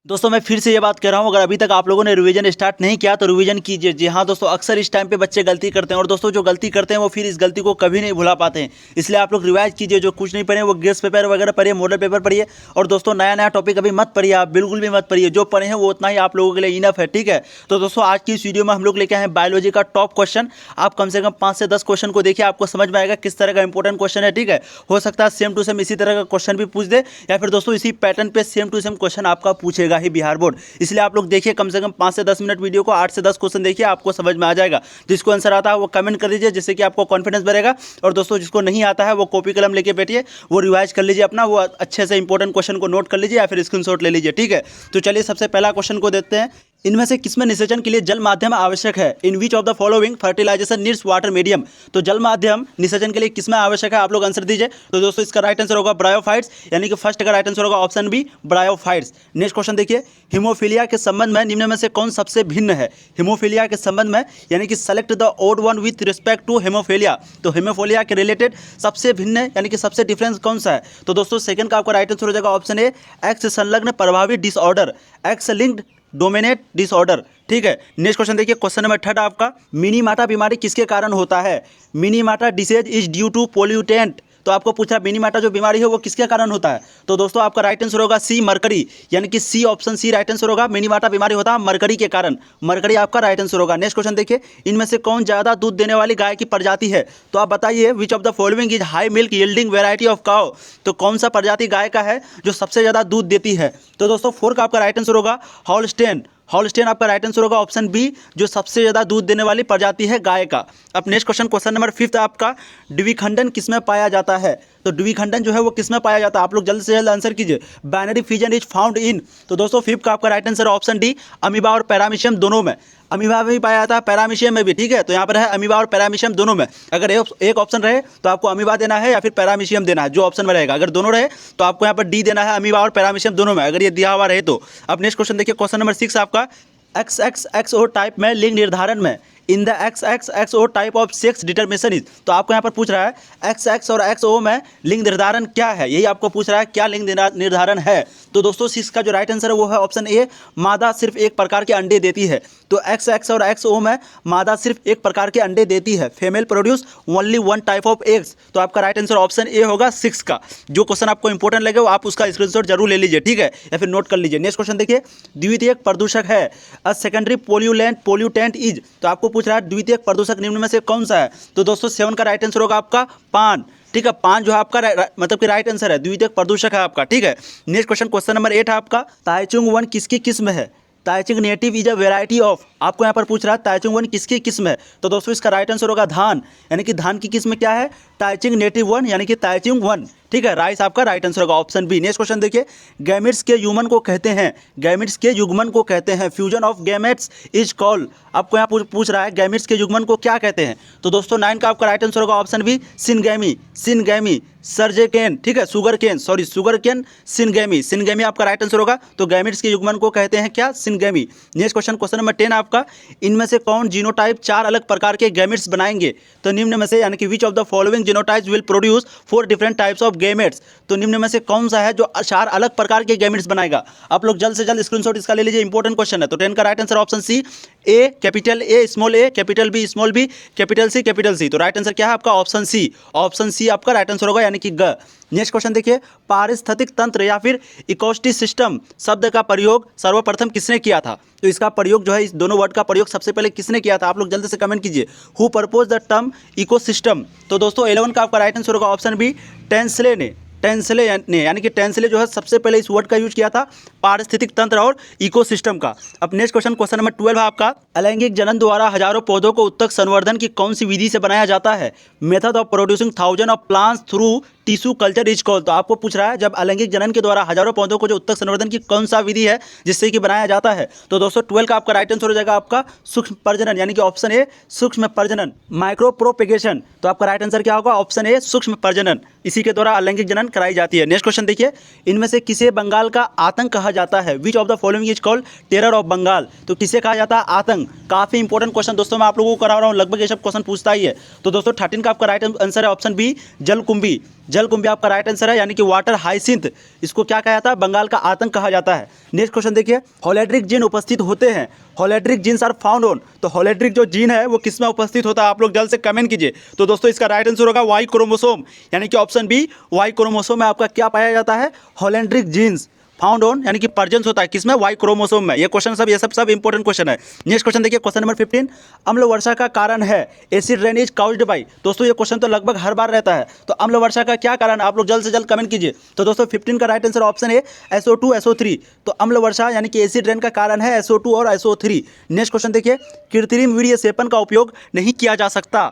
दोस्तों मैं फिर से ये बात कर रहा हूँ, अगर अभी तक आप लोगों ने रिवीजन स्टार्ट नहीं किया तो रिवीजन कीजिए। जी हाँ दोस्तों, अक्सर इस टाइम पे बच्चे गलती करते हैं और दोस्तों जो गलती करते हैं वो फिर इस गलती को कभी नहीं भुला पाते हैं। इसलिए आप लोग रिवाइज कीजिए, जो कुछ नहीं पढ़े वो गेस्ट पेपर वगैरह पढ़िए, मॉडल पेपर पढ़िए। और दोस्तों नया नया टॉपिक अभी मत पढ़िए, आप बिल्कुल भी मत पढ़िए। जो पढ़े हैं वो उतना ही आप लोगों के लिए इनफ है, ठीक है। तो दोस्तों आज की इस वीडियो में हम लोग लेके आए हैं बायोलॉजी का टॉप क्वेश्चन। आप कम से कम 5 से 10 क्वेश्चन को देखिए, आपको समझ में आएगा किस तरह का इंपॉर्टेंट क्वेश्चन है, ठीक है। हो सकता है सेम टू सेम इसी तरह का क्वेश्चन भी पूछ दे, या फिर दोस्तों इसी पैटर्न पे सेम टू सेम क्वेश्चन आपका पूछेगा ही बिहार बोर्ड। इसलिए आप लोग देखिए, कम से कम 5 से 10 मिनट वीडियो को 8 से 10 क्वेश्चन देखिए, आपको समझ में आ जाएगा। जिसको आंसर आता है वो कमेंट कर दीजिए, जिससे कि आपको कॉन्फिडेंस बढ़ेगा। और दोस्तों जिसको नहीं आता है वो कॉपी कलम लेके बैठिए, वो रिवाइज कर लीजिए अपना, वो अच्छे से इंपॉर्टेंट क्वेश्चन को नोट कर लीजिए या फिर स्क्रीनशॉट ले लीजिए, ठीक है। तो चलिए सबसे पहला क्वेश्चन को देखते हैं। इनमें से किसमें निषेचन के लिए जल माध्यम आवश्यक है? In which of the following fertilisation needs water medium? तो जल माध्यम निषेचन के लिए किसमें आवश्यक है, आप लोग आंसर दीजिए। तो दोस्तों इसका राइट आंसर होगा ब्रायोफाइट्स, यानी कि फर्स्ट का राइट आंसर होगा option B bryophytes. Next question देखिए, हीमोफीलिया के संबंध में निम्न में से कौन सबसे भिन्न है? हीमोफीलिया के संबंध में, यानी कि select the odd one with respect to haemophilia. तो हेमोफीलिया के रिलेटेड सबसे भिन्न है, यानी कि सबसे डिफरेंस कौन सा है? तो दोस्तों सेकंड का आपका राइट आंसर हो जाएगा ऑप्शन ए एक्स संलग्न प्रभावी disorder, X linked dominate disorder, ठीक है। नेक्स्ट क्वेश्चन देखिए, क्वेश्चन नंबर 3 आपका, मिनीमाटा बीमारी किसके कारण होता है? Minamata disease is due to pollutant. तो आपको पूछा मिनीमाटा जो बीमारी है वो किसके कारण होता है? तो दोस्तों आपका राइट आंसर होगा सी मरकरी, यानी कि C option C right answer होगा। मिनीमाटा बीमारी होता है मरकरी के कारण, मरकरी आपका राइट आंसर होगा। नेक्स्ट क्वेश्चन देखिए, इनमें से कौन ज़्यादा दूध देने वाली गाय की प्रजाति है? तो आप बताइए, विच of the following is high milk yielding variety of cow? तो कौन सा प्रजाति गाय का है जो सबसे ज़्यादा दूध देती है? तो दोस्तों 4 का आपका राइट आंसर होगा हॉलस्टेन। हॉलस्टेन आपका राइट आंसर होगा ऑप्शन बी, जो सबसे ज़्यादा दूध देने वाली प्रजाति है गाय का। अब नेक्स्ट क्वेश्चन, क्वेश्चन नंबर 5 आपका, द्विखंडन किसमें पाया जाता है? तो द्विखंडन जो है वो किसमें पाया जाता है? आप लोग जल्द से जल्द आंसर कीजिए। Binary fission is found in. तो दोस्तों 5 का आपका right answer option D, amoeba और पैरामीशियम दोनों में। अमीबा में भी पाया जाता है, पैरामीशियम में भी, ठीक है। तो यहाँ पर है अमीबा और पैरामीशियम दोनों में। अगर एक ऑप्शन रहे तो आपको अमीबा देना है या फिर पैरामीशियम देना है, जो ऑप्शन में रहेगा। अगर दोनों रहे तो आपको यहाँ पर डी देना है, अमीबा और पैरामीशियम दोनों में, अगर ये दिया हुआ रहे तो। अब नेक्स्ट क्वेश्चन देखिए, क्वेश्चन नंबर 6 आपका, XXXO टाइप में लिंग निर्धारण में in the XXXO type of sex determination is. तो आपको यहाँ पर पूछ रहा है XX और XO में लिंग निर्धारण क्या है, यही आपको पूछ रहा है, क्या लिंग निर्धारण है? तो दोस्तों 6 का जो राइट आंसर है वो है ऑप्शन ए, मादा सिर्फ एक प्रकार के अंडे देती है। तो XX और XO में मादा सिर्फ एक प्रकार के अंडे देती है, female produce only one type of eggs. तो आपका राइट आंसर ऑप्शन ए होगा 6 का। जो क्वेश्चन आपको इंपॉर्टेंट लगे वो आप उसका स्क्रीनशॉट जरूर ले लीजिए, ठीक है, या फिर नोट कर लीजिए। नेक्स्ट क्वेश्चन देखिए, द्वितीयक प्रदूषक है अ सेकेंडरी पोल्यूटेंट इज। तो आपको पूछ रहा है द्वितीयक प्रदूषक निम्न में से कौन सा है? तो दोस्तों 7 का राइट आंसर होगा आपका पान, ठीक है। पान जो है आपका मतलब कि राइट आंसर है, द्वितीयक प्रदूषक है आपका, ठीक है। नेक्स्ट क्वेश्चन, क्वेश्चन नंबर 8 आपका, ताइचुंग वन किसकी किस्म है? Taichung native is a variety of. आपको यहाँ पर पूछ रहा है ताइचिंग वन किसकी किस्म है? तो दोस्तों इसका राइट आंसर होगा धान, यानी कि धान की किस्म क्या है? ताइचिंग नेटिव वन, यानी कि ताइचिंग वन, ठीक है। राइस आपका राइट आंसर होगा ऑप्शन बी। नेक्स्ट क्वेश्चन देखिए, गैमेट्स के युग्मन को कहते हैं, गैमेट्स के युग्मन को कहते हैं, fusion of gametes is called. आपको यहाँ पूछ रहा है गैमेट्स के युग्मन को क्या कहते हैं? तो दोस्तों 9 का आपका राइट आंसर होगा ऑप्शन बी सिनगैमी, सिनगैमी सर्जेकेन, ठीक है, शुगर केन सिनगैमी, सिनगैमी आपका राइट आंसर होगा। तो गैमेट्स के युग्मन को कहते हैं क्या? Syngamy. Next question, question number 10 आपका, इनमें से कौन जीनोटाइप 4 अलग प्रकार के गैमेट्स बनाएंगे? तो निम्न में से, यानी कि विच of the following genotypes will produce 4 different types of gametes? तो निम्न में से कौन सा है जो 4 अलग प्रकार के गैमेट्स बनाएगा? आप लोग जल्द से जल्द स्क्रीनशॉट इसका ले लीजिए, इंपॉर्टेंट क्वेश्चन है। तो 10 का right answer option C, A capital A small A capital B small B capital C. तो राइट आंसर क्या है आपका? ऑप्शन सी, ऑप्शन सी आपका राइट आंसर होगा, यानी कि ग। नेक्स्ट क्वेश्चन देखिए, पारिस्थितिक तंत्र या फिर इकोस्टिक सिस्टम शब्द का प्रयोग सर्वप्रथम किसने किया था? तो इसका प्रयोग जो है, इस दोनों वर्ड का प्रयोग सबसे पहले किसने किया था? आप लोग जल्दी से कमेंट कीजिए, who propose the term ecosystem? तो दोस्तों 11 का आपका राइट आंसर होगा ऑप्शन बी टेंसले ने, यानी कि टेंसले जो है सबसे पहले इस वर्ड का यूज किया था, पारिस्थितिक तंत्र और इकोसिस्टम का। अब नेक्स्ट क्वेश्चन, क्वेश्चन नंबर 12 है आपका, अलैंगिक जनन द्वारा हजारों पौधों को उत्तक संवर्धन की कौन सी विधि से बनाया जाता है? Method of producing thousand of plants through tissue culture is called. तो आपको पूछ रहा है, जब अलैंगिक जनन के द्वारा हजारों पौधों को जो उत्तक संवर्धन की कौन सा विधि है जिससे कि बनाया जाता है? तो दोस्तों 12 का आपका राइट आंसर हो जाएगा आपका सूक्ष्म प्रजनन, यानी कि ऑप्शन ए सूक्ष्म प्रजनन, माइक्रो प्रोपेगेशन। तो आपका राइट आंसर क्या होगा? ऑप्शन ए सूक्ष्म प्रजनन, इसी के द्वारा अलैंगिक जनन कराई जाती है। नेक्स्ट क्वेश्चन देखिए, इनमें से किसे बंगाल का आतंक कहा जाता है? Which of the following is called terror of Bengal? तो किसे कहा जाता है आतंक? काफी इंपॉर्टेंट क्वेश्चन दोस्तों, मैं आप लोगों को करा रहा हूँ, लगभग ये सब क्वेश्चन पूछता ही है। तो दोस्तों 13 का आपका राइट आंसर है ऑप्शन बी जलकुंभी, जल कुंभी आपका राइट आंसर है, यानी कि वाटर हाइसिंथ, इसको क्या कहा जाता है, बंगाल का आतंक कहा जाता है। नेक्स्ट क्वेश्चन देखिए, होलेड्रिक जीन उपस्थित होते हैं, होलेड्रिक जीन्स आर फाउंड ऑन, तो होलेड्रिक जो जीन है वो किस में उपस्थित होता है, आप लोग जल्द से कमेंट कीजिए। तो दोस्तों इसका राइट आंसर होगा वाई क्रोमोसोम, यानी कि ऑप्शन बी वाई क्रोमोसोम में आपका क्या पाया जाता है, होलेड्रिक जीन्स फाउंड ऑन, यानी कि प्रजेंस होता है किसमें, वाई क्रोमोसोम में। ये क्वेश्चन सब, ये सब इंपॉर्टेंट क्वेश्चन है। नेक्स्ट क्वेश्चन देखिए, क्वेश्चन नंबर 15, अम्ल वर्षा का कारण है acid rain is caused by. दोस्तों ये क्वेश्चन तो लगभग हर बार रहता है, तो अम्ल वर्षा का क्या कारण है, आप लोग जल्द से जल्द कमेंट कीजिए। तो दोस्तों 15 का राइट आंसर ऑप्शन है SO2 SO3, तो अम्ल वर्षा यानी कि एसिड रेन का कारण है SO2 और SO3। नेक्स्ट क्वेश्चन देखिए, कृत्रिम वीर्य सेपन का उपयोग नहीं किया जा सकता,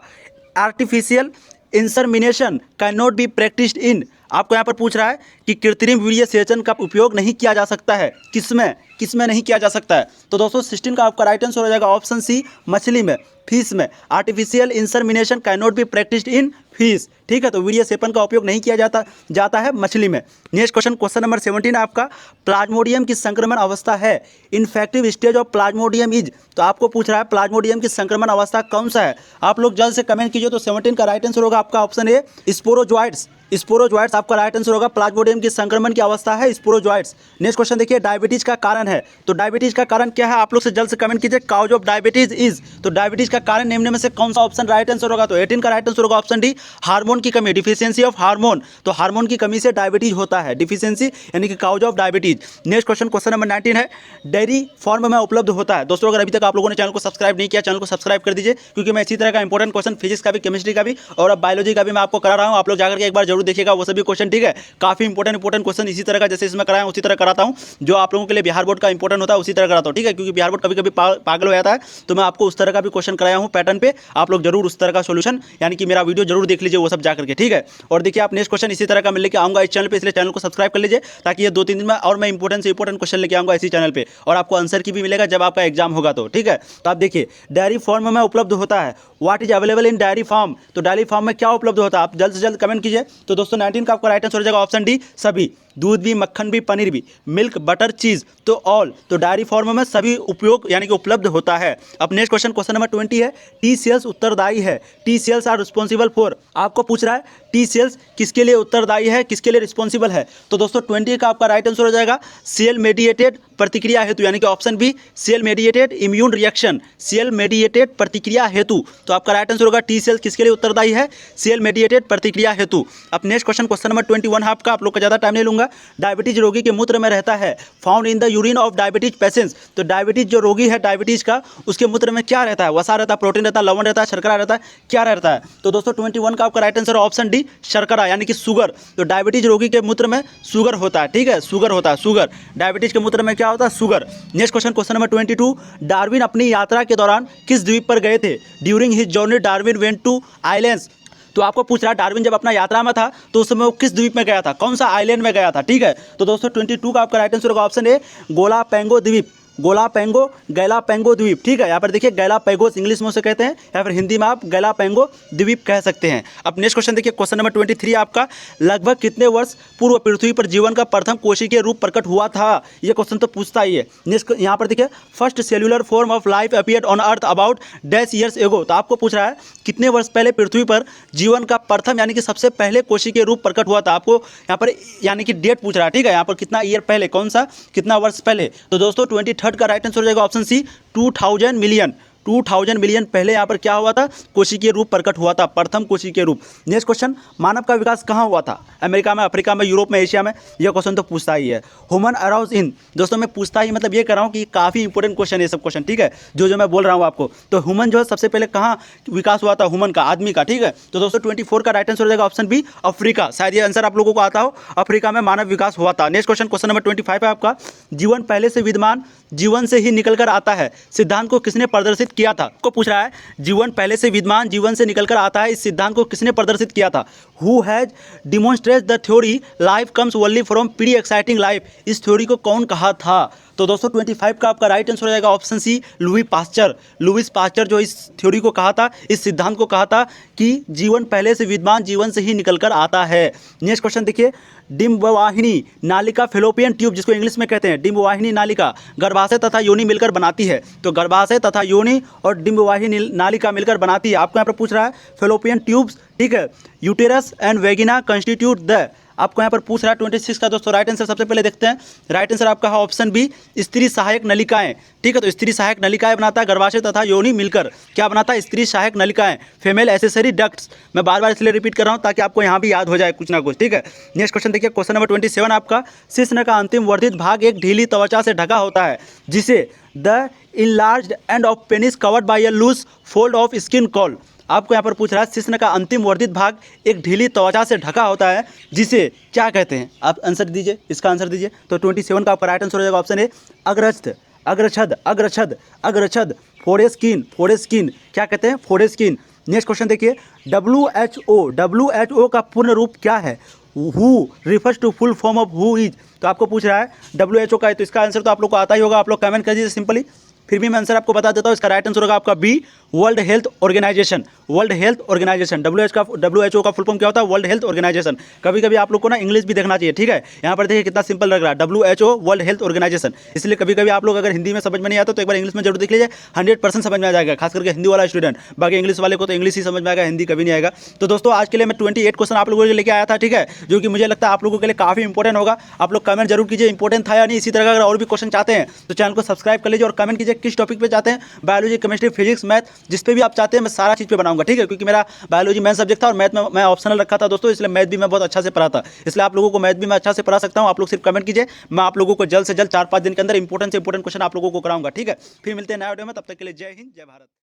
artificial insemination can not be practised in. आपको यहाँ पर पूछ रहा है कि कृत्रिम वीर्य सेचन का उपयोग नहीं किया जा सकता है, किसमें नहीं किया जा सकता है। तो दोस्तों 16 का आपका राइट आंसर हो जाएगा ऑप्शन सी, मछली में, फिश में। Artificial insemination can not be practised in fish, ठीक है, तो वीर्य सेपन का उपयोग नहीं किया जाता है मछली में। नेक्स्ट क्वेश्चन, क्वेश्चन नंबर 17 आपका, प्लाज्मोडियम की संक्रमण अवस्था है, infective stage of Plasmodium is. तो आपको पूछ रहा है प्लाज्मोडियम की संक्रमण अवस्था कौन सा है, आप लोग जल्द से कमेंट कीजिए। तो 17 का राइट आंसर होगा आपका ऑप्शन ए, स्पोरोजोइट्स, स्पोरोजोइट्स आपका राइट आंसर होगा, प्लाज्मोडियम की संक्रमण की अवस्था है स्पोरोजोइट्स। नेक्स्ट क्वेश्चन देखिए, डायबिटीज का कारण है, तो डायबिटीज का कारण क्या है, आप लोग से जल्द से कमेंट कीजिए, काउज ऑफ डायबिटीज इज। तो डायबिटीज का कारण निम्न में से कौन सा ऑप्शन राइट आंसर होगा, तो 18 का राइट आंसर होगा ऑप्शन डी, हार्मोन की कमी, डिफिशियंसी ऑफ हार्मोन। तो हार्मोन की कमी से डायबिटीज होता है, डिफिशियंसी यानी कि cause of diabetes. Next question, question number 19 है, डेयरी फॉर्म में उपलब्ध होता है। दोस्तों अगर अभी तक आप लोगों ने चैनल को सब्सक्राइब नहीं किया, चैनल को सब्सक्राइब कर दीजिए, क्योंकि मैं इसी तरह का इंपॉर्टेंट क्वेश्चन फिजिक्स का भी, केमिस्ट्री का भी और अब बायोलॉजी का भी मैं आपको करा रहा हूँ। आप लोग जाकर के एक बार जरूर देखिएगा वो सभी क्वेश्चन, ठीक है, काफी इंपॉर्टेंट क्वेश्चन इसी तरह का जैसे इसमें कराया उसी तरह कराता हूँ, जो आप लोगों के लिए बिहार बोर्ड का इंपॉर्टेंट होता है उसी तरह कराता हूँ, ठीक है, क्योंकि बिहार बोर्ड कभी कभी पागल हो जाता है, तो मैं आपको उस तरह का भी क्वेश्चन कराया हूँ पैटर्न पे, आप लोग जरूर उस तरह का सोल्यूशन यानी कि मेरा वीडियो जरूर देख लीजिए वो सब जाकर के, ठीक है। और देखिए आप नेक्स्ट क्वेश्चन इसी तरह का मैं लेके आऊंगा इस चैनल पे, इसलिए चैनल को सब्सक्राइब कर लीजिए, ताकि ये 2-3 दिन में और मैं इंपॉर्टेंट से इंपॉर्टेंट क्वेश्चन लेके आऊंगा इसी चैनल पे, और आपको आंसर की भी मिलेगा जब आपका एग्जाम होगा तो, ठीक है। तो आप देखिए, डायरी फॉर्म में उपलब्ध होता है, what is available in dairy farm, तो डायरी फार्म में क्या उपलब्ध होता है, आप जल्द से जल्द कमेंट कीजिए। तो दोस्तों 19 का आपका राइट आंसर हो जाएगा ऑप्शन डी, सभी, दूध भी, मक्खन भी, पनीर भी, मिल्क, बटर, चीज, तो ऑल, तो डायरी फॉर्म में सभी उपयोग यानी कि उपलब्ध होता है। अब नेक्स्ट क्वेश्चन, क्वेश्चन नंबर 20 है, टी सेल्स उत्तरदायी है, T cells are responsible for. आपको पूछ रहा है टी सेल्स किसके लिए उत्तरदायी है, किसके लिए रिस्पॉन्सिबल है। तो दोस्तों 20 का आपका राइट आंसर हो जाएगा सेल मेडिएटेड प्रतिक्रिया हेतु, यानी कि option B, cell mediated immune reaction, cell mediated प्रतिक्रिया हेतु। तो आपका राइट आंसर होगा टी सेल्स किसके लिए उत्तरदायी है, सेल मेडिएटेड प्रतिक्रिया हेतु। अब नेक्स्ट क्वेश्चन, क्वेश्चन नंबर 21 है आपका, आप लोग का ज़्यादा टाइम नहीं लूंगा। डायबिटीज रोगी के मूत्र में रहता है, found in the urine of diabetes patients. तो डायबिटीज जो रोगी है डायबिटीज का, उसके मूत्र में क्या रहता है, वसा रहता है, प्रोटीन रहता है, लवण रहता है, शर्करा रहता है, क्या रहता है। तो दोस्तों 21 का आपका राइट आंसर ऑप्शन डी, शर्करा यानी कि शुगर। तो डायबिटीज रोगी के मूत्र में शुगर होता है, ठीक है, शुगर होता है, शुगर, डायबिटीज के मूत्र में क्या होता है, sugar. Next question, question number 22, Darwin अपनी यात्रा के दौरान किस द्वीप पर गए थे, during his journey Darwin went to islands. तो आपको पूछ रहा है डार्विन जब अपना यात्रा में था तो उस समय वो किस द्वीप में गया था, कौन सा आइलैंड में गया था, ठीक है। तो दोस्तों 22 का आपका राइट आंसर होगा ऑप्शन ए, गोलापैंगो द्वीप, गोलापैंगो, गैलापैंगो द्वीप, ठीक है। यहाँ पर देखिए गैलापैगोस इंग्लिश में उसे कहते हैं, या फिर हिंदी में आप गैलापैंगो द्वीप कह सकते हैं। अब नेक्स्ट क्वेश्चन देखिए, क्वेश्चन नंबर 23 आपका, लगभग कितने वर्ष पूर्व पृथ्वी पर जीवन का प्रथम कोशिकीय रूप प्रकट हुआ था, ये क्वेश्चन तो पूछता ही है। नेक्स्ट यहाँ पर देखिए, first cellular form of life appeared on earth about dash years ago. तो आपको पूछ रहा है कितने वर्ष पहले पृथ्वी पर जीवन का प्रथम यानी कि सबसे पहले कोशिकीय रूप प्रकट हुआ था। आपको यहाँ पर यानी कि डेट पूछ रहा है, ठीक है, यहाँ पर कितना ईयर पहले, कौन सा कितना वर्ष पहले। तो दोस्तों 23 का राइट आंसर हो जाएगा ऑप्शन सी, 2000 मिलियन, 2000 मिलियन पहले यहाँ पर क्या हुआ था, कोशिकीय रूप प्रकट हुआ था, प्रथम कोशिकीय रूप। नेक्स्ट क्वेश्चन, मानव का विकास कहाँ हुआ था, अमेरिका में, अफ्रीका में, यूरोप में, एशिया में, यह क्वेश्चन तो पूछता ही है। ह्यूमन अराउज इन, दोस्तों मैं पूछता ही मतलब ये कर रहा हूँ कि काफ़ी इंपॉर्टेंट क्वेश्चन है ये सब क्वेश्चन, ठीक है, जो मैं बोल रहा हूँ आपको। तो ह्यूमन जो है सबसे पहले कहाँ विकास हुआ था, ह्यूमन का, आदमी का, ठीक है। तो दोस्तों 24 का राइट आंसर हो जाएगा ऑप्शन बी, अफ्रीका। शायद ये आंसर आप लोगों को आता हो, अफ्रीका में मानव विकास हुआ था। नेक्स्ट क्वेश्चन, क्वेश्चन नंबर 25 है आपका, जीवन पहले से विद्यमान जीवन से ही निकल कर आता है सिद्धांत को किसने प्रदर्शित किया था। को पूछ रहा है जीवन पहले से विद्यमान जीवन से निकलकर आता है, इस सिद्धांत को किसने प्रदर्शित किया था। Who has demonstrate the theory life comes only from pre exciting life, इस थ्योरी को कौन कहा था। तो दोस्तों 25 का आपका राइट आंसर हो जाएगा option C, Louis Pasteur. Louis Pasteur जो इस थ्योरी को कहा था, इस सिद्धांत को कहा था कि जीवन पहले से विद्यमान जीवन से ही निकलकर आता है। नेक्स्ट क्वेश्चन देखिए, डिम्बवाहिनी नालिका फेलोपियन ट्यूब जिसको इंग्लिश में कहते हैं डिम्बवाहिनी नालिका गर्भाशय तथा योनि मिलकर बनाती है। तो गर्भाशय तथा योनि और डिम्बवाहिनी नालिका मिलकर बनाती है। आपको यहाँ पर पूछ रहा है फेलोपियन ट्यूब्स, ठीक है, यूटेरस एंड वेगिना कंस्टिट्यूट द, आपको यहाँ पर पूछ रहा है 26 का दोस्तों राइट आंसर सबसे पहले देखते हैं। राइट आंसर आपका है ऑप्शन बी, स्त्री सहायक नलिकाएं, ठीक है। तो स्त्री सहायक नलिकाएं बनाता है गर्भाशय तथा योनि मिलकर, क्या बनाता है, स्त्री सहायक नलिकाएं, फीमेल एसेसरी डक्ट्स। मैं बार बार इसलिए रिपीट कर रहा हूँ ताकि आपको यहाँ भी याद हो जाए कुछ ना कुछ, ठीक है। नेक्स्ट क्वेश्चन देखिए, क्वेश्चन नंबर 27 आपका, शिश्न का अंतिम वर्धित भाग एक ढीली त्वचा से ढका होता है जिसे the enlarged end of penis covered by a loose fold of skin call. आपको यहाँ पर पूछ रहा है शिश्न का अंतिम वर्धित भाग एक ढीली त्वचा से ढका होता है जिसे क्या कहते हैं। आप आंसर दीजिए, इसका आंसर दीजिए। तो 27 का आपका राइट आंसर हो जाएगा ऑप्शन ए, अग्रस्थ, अग्रछद, अग्रछद, अग्रछद, फोरेस्किन, फोरेस्किन, क्या कहते हैं, फोरेस्किन। नेक्स्ट क्वेश्चन देखिए, WHO का पूर्ण रूप क्या है। Who refers to full form of who is. तो आपको पूछ रहा है WHO का है, तो इसका आंसर तो आप लोग को आता ही होगा, आप लोग कमेंट कर दीजिए सिंपली। फिर भी मैं आंसर आपको बता देता हूँ, इसका राइट आंसर होगा आपका B, world health organisation, world health organisation. WHO का फुल फॉर्म क्या होता है, वर्ल्ड हेल्थ ऑर्गेनाइजेशन। कभी कभी आप लोग को ना इंग्लिश भी देखना चाहिए, ठीक है। यहाँ पर देखिए कितना सिंपल लग रहा है, WHO वर्ल्ड हेल्थ ऑर्गेनाइजेशन। इसलिए कभी कभी आप लोग अगर हिंदी में समझ में नहीं आता तो एक बार इंग्लिश में जरूर देख लीजिए, 100% समझ में आ जाएगा, खास करके हिंदी वाला स्टूडेंट। बाकी इंग्लिश वाले को तो इंग्लिश ही समझ में आएगा, हिंदी कभी नहीं आएगा। तो दोस्तों आज के लिए मैं 28 क्वेश्चन आप लोगों के लिए लेके आया था, ठीक है, जो कि मुझे लगता है आप लोगों के लिए काफी इंपॉर्टेंट होगा। आप लोग कमेंट जरूर कीजिए इंपॉर्टेंट था या नहीं। इसी तरह का अगर और भी क्वेश्चन चाहते हैं तो चैनल को सब्सक्राइब कर लीजिए और कमेंट कीजिए किस टॉपिक पे चाहते हैं, बायोलॉजी, केमिस्ट्री, फिजिक्स, मैथ, जिस पे भी आप चाहते हैं मैं सारा चीज़ पे बनाऊंगा, ठीक है। क्योंकि मेरा बायोलॉजी मेन सब्जेक्ट था और मैथ में मैं ऑप्शनल रखा था दोस्तों, इसलिए मैथ भी मैं बहुत अच्छा से पढ़ा था। इसलिए आप लोगों को मैथ भी मैं अच्छा से पढ़ा सकता हूँ। आप लोग सिर्फ कमेंट कीजिए, मैं आप लोगों को जल्द से जल्द 4-5 दिन के अंदर इंपॉर्टेंट से इंपॉर्टेंट क्वेश्चन आप लोगों को कराऊंगा, ठीक है। फिर मिलते हैं नए वीडियो में, तब तक के लिए जय हिंद, जय भारत।